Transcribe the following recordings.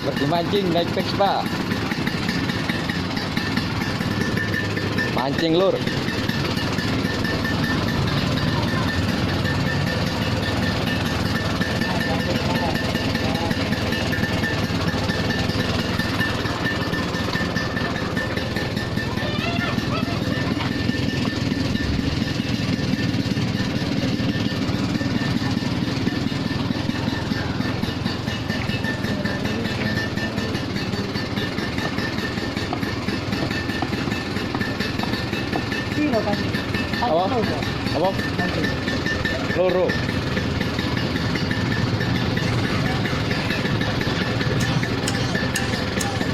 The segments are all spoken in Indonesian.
Pergi mancing naik Vespa. Mancing lur. Apa? Apa? Loro.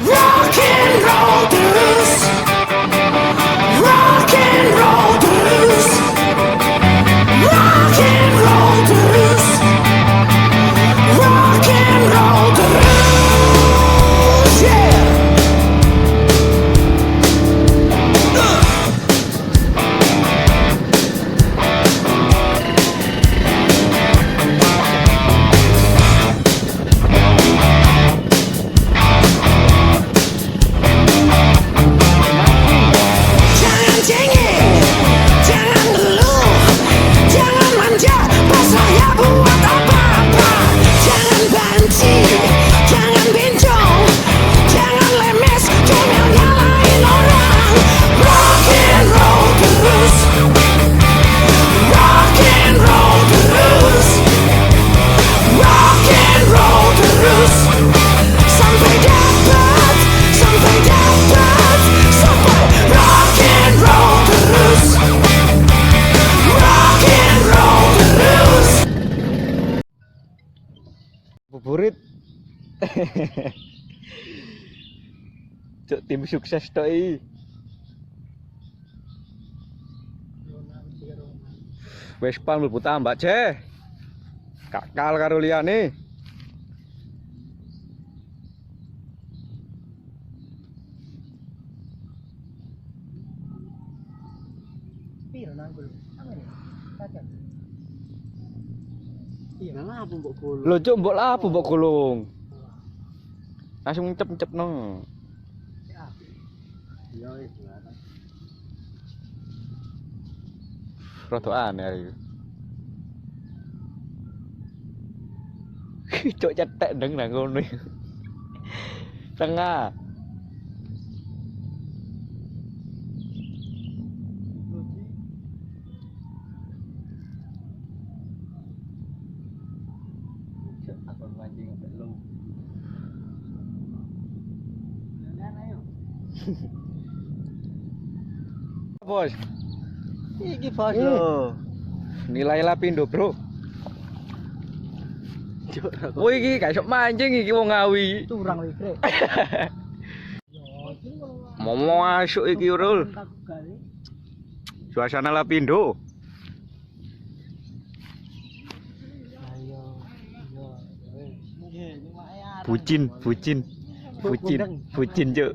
Rock and roll blues. Rock and roll blues. Rock and roll blues. Rock and roll blues. Yeah. Jangan cengeng, jangan ngeluh, jangan manja, pas saya buat apa-apa. Jangan banci, jangan bencong, jangan lemes, comel nyalain orang. Rock and roll blues, rock and roll blues, rock and roll blues. Sampai dapat, sampai dapat, sampai rock and roll blues, rock and roll blues. Buburit. Cuk tim sukses toi. Vespa mlebu tambak, Ceh. Kakal karo liyane. Piro nanggul? Angin ya? Kacang. Iya. Lah apa mbok gulung? Lho cuk mbok lapo mbok gulung. Langsung cep-cep no. Iya itu. Rada aneh hari iki. Cuk cetek ndeng nang ngono. Tengah. Aku mancing sampai lu. Bos, Iki bos lho. nilai lapindo, Bro. Woi iki gak iso mancing iki wong ngawi. Curang wih, Bre. Mau masuk iki, Rul. Suasana lapindo. Bucin, bucin. Bucin, bucin, Cuk.